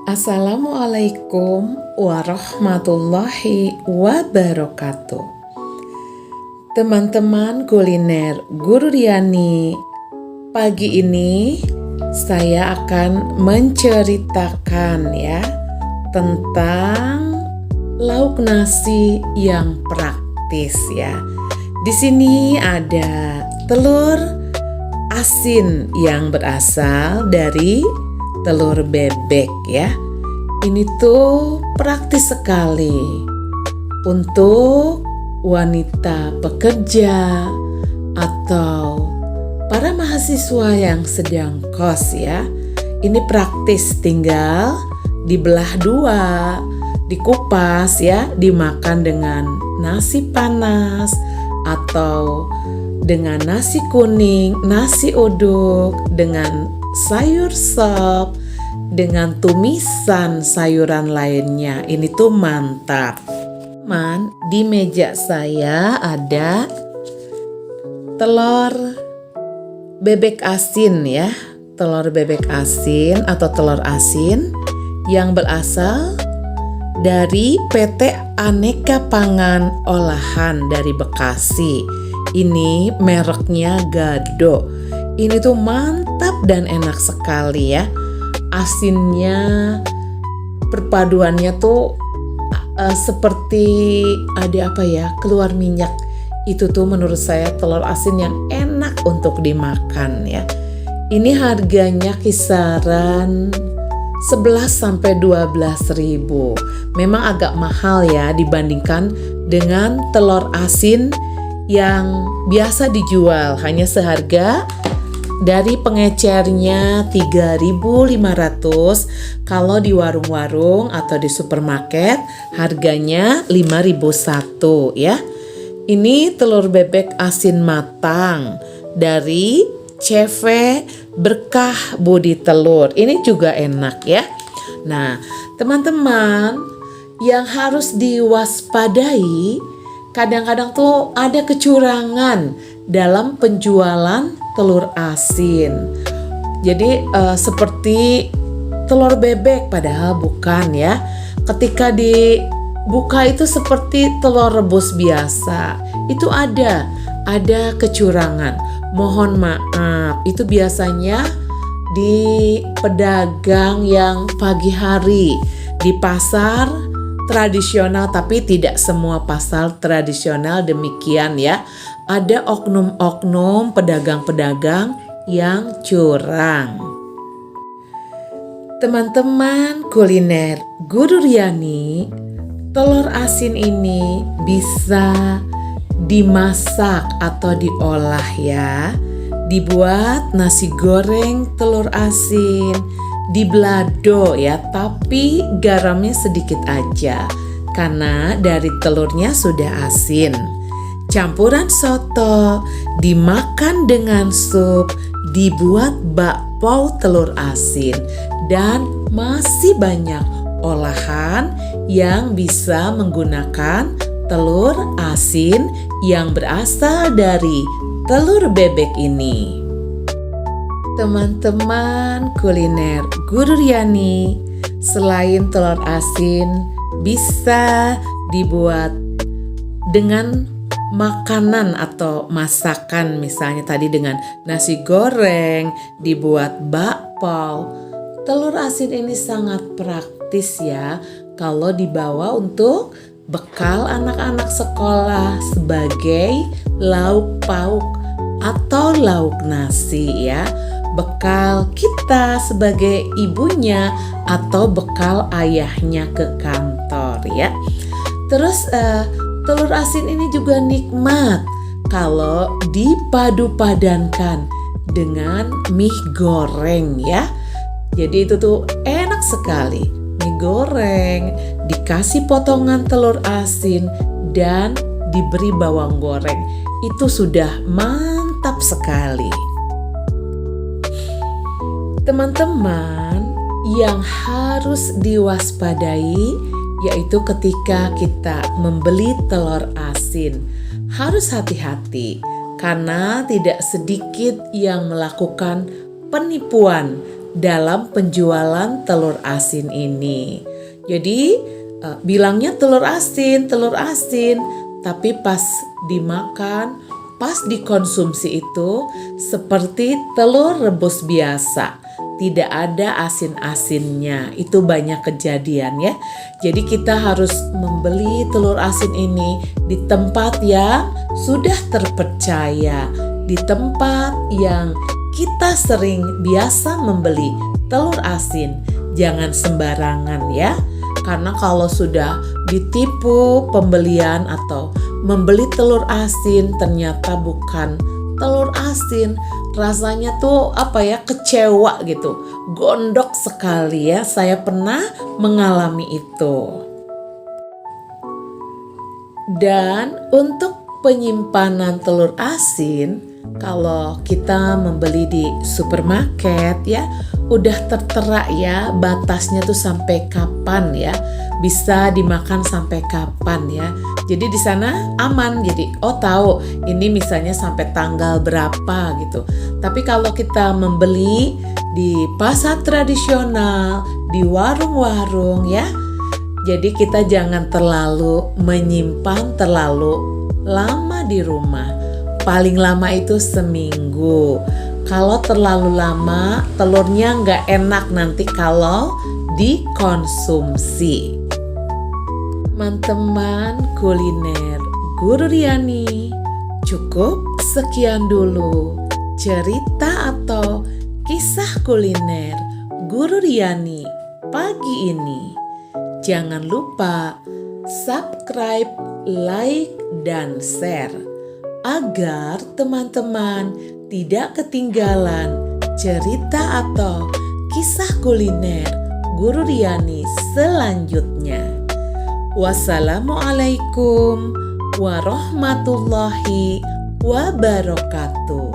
Assalamualaikum warahmatullahi wabarakatuh. Teman-teman kuliner Guru Riani, pagi ini saya akan menceritakan tentang lauk nasi yang praktis ya. Di sini ada telur asin yang berasal dari telur bebek ya. Ini tuh praktis sekali untuk wanita pekerja atau para mahasiswa yang sedang kos ya. Ini praktis, tinggal dibelah dua, dikupas ya, dimakan dengan nasi panas atau dengan nasi kuning, nasi uduk, dengan sayur sop, dengan tumisan sayuran lainnya. Ini tuh mantap. Di meja saya ada telur bebek asin ya. Telur bebek asin atau telur asin yang berasal dari PT Aneka Pangan Olahan dari Bekasi. Ini mereknya Gado. Ini tuh mantap dan enak sekali ya. Asinnya, perpaduannya tuh seperti ada keluar minyak. Itu tuh menurut saya telur asin yang enak untuk dimakan ya. Ini harganya kisaran 11 sampai 12 ribu. Memang agak mahal ya dibandingkan dengan telur asin yang biasa dijual, hanya seharga dari pengecernya 3.500. Kalau di warung-warung atau di supermarket harganya 5.001 ya. Ini telur bebek asin matang dari CV Berkah Budi Telur. Ini juga enak ya. Nah, teman-teman, yang harus diwaspadai, kadang-kadang tuh ada kecurangan dalam penjualan telur asin. Jadi seperti telur bebek padahal bukan ya. Ketika dibuka itu seperti telur rebus biasa. Itu ada kecurangan. Mohon maaf, itu biasanya di pedagang yang pagi hari di pasar tradisional, tapi tidak semua pasar tradisional demikian ya. Ada oknum-oknum pedagang-pedagang yang curang. Teman-teman kuliner Guru Riani, telur asin ini bisa dimasak atau diolah ya. Dibuat nasi goreng telur asin, di balado ya, tapi garamnya sedikit aja karena dari telurnya sudah asin. Campuran soto, dimakan dengan sup, dibuat bakpao telur asin, dan masih banyak olahan yang bisa menggunakan telur asin yang berasal dari telur bebek ini. Teman-teman kuliner Guru Riani, selain telur asin bisa dibuat dengan makanan atau masakan, misalnya tadi dengan nasi goreng, dibuat bakpao. Telur asin ini sangat praktis ya kalau dibawa untuk bekal anak-anak sekolah sebagai lauk pauk atau lauk nasi ya. Bekal kita sebagai ibunya atau bekal ayahnya ke kantor ya. Terus telur asin ini juga nikmat kalau dipadu-padankan dengan mie goreng ya. Jadi itu tuh enak sekali. Mie goreng, dikasih potongan telur asin dan diberi bawang goreng. Itu sudah mantap sekali. Teman-teman, yang harus diwaspadai yaitu ketika kita membeli telur asin. Harus hati-hati karena tidak sedikit yang melakukan penipuan dalam penjualan telur asin ini. Jadi bilangnya telur asin, tapi pas dimakan, pas dikonsumsi itu seperti telur rebus biasa. Tidak ada asin-asinnya. Itu banyak kejadian ya. Jadi kita harus membeli telur asin ini di tempat yang sudah terpercaya, di tempat yang kita sering biasa membeli telur asin. Jangan sembarangan ya. Karena kalau sudah ditipu pembelian atau membeli telur asin ternyata bukan telur asin, rasanya tuh kecewa gitu, gondok sekali ya. Saya pernah mengalami itu. Dan untuk penyimpanan telur asin, kalau kita membeli di supermarket ya, udah tertera ya batasnya tuh sampai kapan ya, bisa dimakan sampai kapan ya. Jadi di sana aman, jadi tahu ini misalnya sampai tanggal berapa gitu. Tapi kalau kita membeli di pasar tradisional, di warung-warung ya, jadi kita jangan terlalu menyimpan terlalu lama di rumah. Paling lama itu seminggu. Kalau terlalu lama, telurnya nggak enak nanti kalau dikonsumsi. Teman-teman kuliner Guru Riani, cukup sekian dulu cerita atau kisah kuliner Guru Riani pagi ini. Jangan lupa subscribe, like, dan share agar teman-teman tidak ketinggalan cerita atau kisah kuliner Guru Riani selanjutnya. Wassalamualaikum warahmatullahi wabarakatuh.